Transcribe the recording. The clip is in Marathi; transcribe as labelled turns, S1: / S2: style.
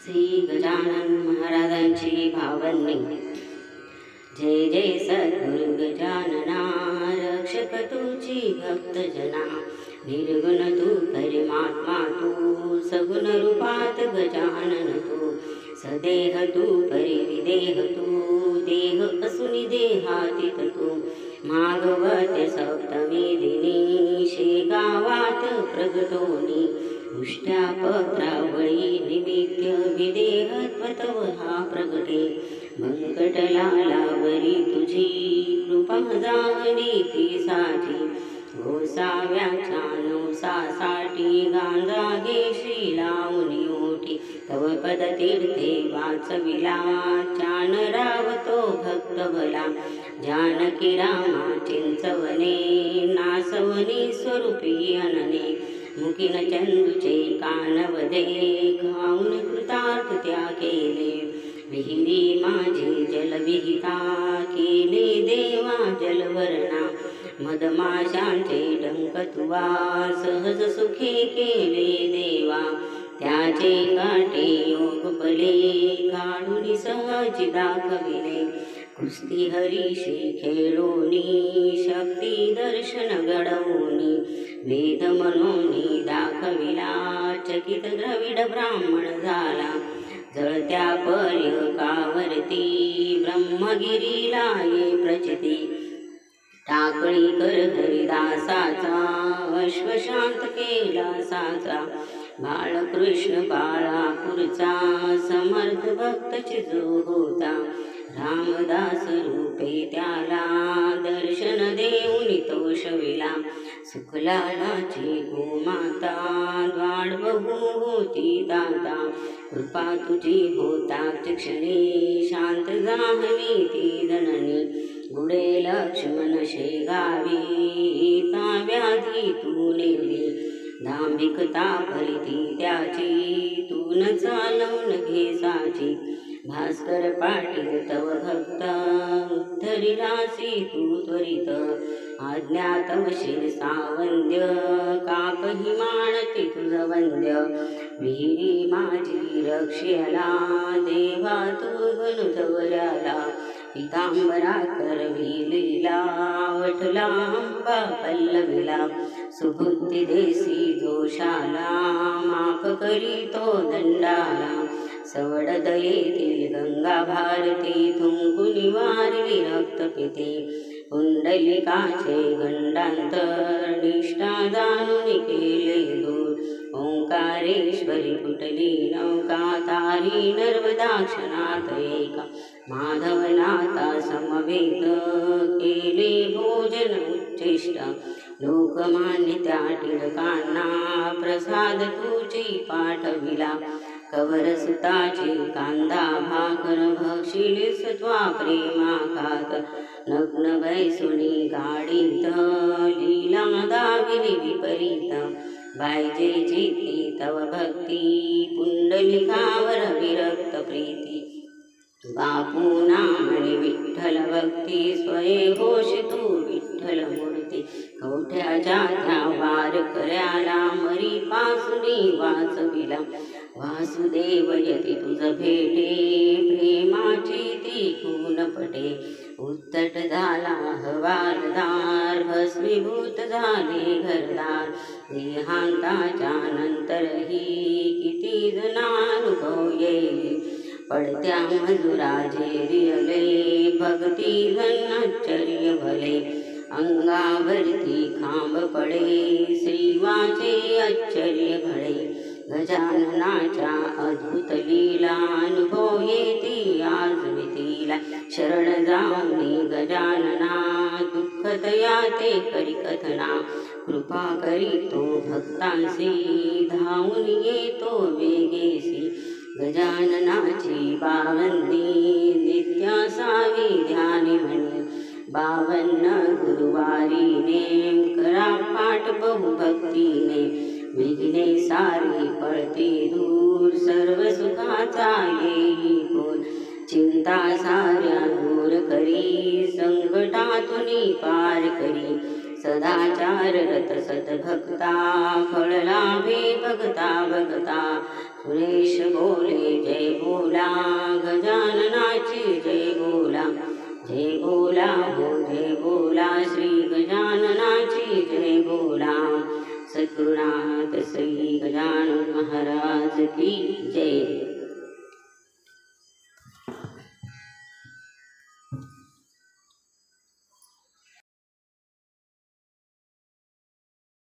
S1: श्री गजानन महाराजांची भावनी। जय जय सद्गुरु गजानना, रक्षक तुझी भक्तजना। निर्गुण तू परमात्मा तू, सगुण रूपात गजानन तू। सदेह तू परिविदेह तू, देह असुनी देहातीत तू। माघवत सप्तमी दिनी, शेगावात प्रगटोनी। उष्ट्या पत्रावळी निमित्य, विदेहत्व तव हा प्रगटे। व्यंकटलालावरी तुझी कृपा जागली ती साची। गोसाव्याच्या नवसासाठी, गांजा घे श्री लावणी ओठी। तव पद तीर्थे वाचविला, चान रावतो भक्त भला। जानकी रामा चिंचवने, नासवनी स्वरूपी अनने। मुकीन चंदूचे कानवदे, खाऊन कृतार्थ त्या केले। विहिरी माझी जलविहिता, केले देवा जलवर्णा। मधमाशांचे डंक तुवा, सहज सुखे केले देवा। त्याचे काटे योग पले, काढून सहज दाखविले। कुस्ती हरीशी खेळोनी, शक्ती दर्शन घडवूनी। वेद मनोनी दाखविला, चकित द्रविड ब्राह्मण झाला। जळत्या पर्यकावरती, ब्रह्मगिरीला ये प्रचिती। टाकळी कर हरिदासाचा, अश्वशांत केला साचा। बाळकृष्ण बाळापूरचा, समर्थ भक्त चिजो होता। रामदास रूपे त्याला, दर्शन देऊन तो शविला। सुखलालाची गोमाता, द्वाड बहू होती दाता। कृपा तुझी होता क्षणी, शांत झाली ती जननी। गुडे लक्ष्मण शेगावी, व्याधी तू नेली। दांभिकता फलिती त्याची, तू न चालवून घे साची। भास्कर पाटील तव भक्त, उद्धरिलासी तू त्वरित। अज्ञात वशील सावंद्य, काकही मानती तुझ वंद्य। विहिरी माझी रक्षेला, देवा तू गणुतवल्याला। पितांबरा करविलीला, वठला अंबा पल्लविला। सुबुद्धी देसी दोषाला, माफ करी तो दंडाला। सवड दयेतील गंगा भारती, थुंकुनी वारली रक्त पिते। पुंडलिकाचे गंडांतर, निष्ठा जाणून केले दूर। ओंकारेश्वरी फुटली नौका, तारी नर्मदाक्षणात एका। माधवनाथा समवेत, केले भोजन उच्चिष्ट। लोकमान्य त्या टिळकांना, प्रसाद तुझी पाठविला। कवर सुताची कांदा भाकर, भक्षिलीस त्वा प्रेमाघात। नग्न बैसुनी गाडीत, लीला दाविली विपरीत। बायजे चित्ती तव भक्ती, पुंडलिकावर विरक्त प्रीती। बापू नामणी विठ्ठल भक्ती, स्वये होश तू विठ्ठल मूर्ती। कवठ्याच्या त्या वारकऱ्याला, मरी पासुनी वाचविला। वासुदेव यती तुझ भेटे, प्रेमाची ती खून पटे। उत्तट झाला हवालदार, भस्मीभूत झाले घरदार। देहांताच्या नंतरही, किती जनानुभव येईल। पडत्या मजुराजे रियले, भक्ती जन आश्चर्य भले। अंगावरती खांब पडे, श्रीवाचे आश्चर्य घडे। गजाननाच्या अद्भुत लीला, अनुभव येती आज मितीला। शरण जाऊनी गजानना, दुःख तया ते करी कथना। कृपा करीतो भक्तांसी, धावून येतो वेगेसी। गजाननाची बावन्नी, नित्यासावी ध्यानी म्हणे। 52 गुरुवारी नेम, करा पाठ बहुभक्तीने। विघ्ने सारी पळती दूर, सर्व सुखाचा येई बोल। चिंता साऱ्या दूर करी, संकटातून पार करी। सदाचार रत सद्भक्ता, फळ लाभे बघता बघता। सुरेश बोले जय बोला, गजाननाची जय बोला, जय बोला हो जय बोला, श्री गजाननाची जय बोला। सद्गुरुनाथ श्री गजानन महाराज की जय।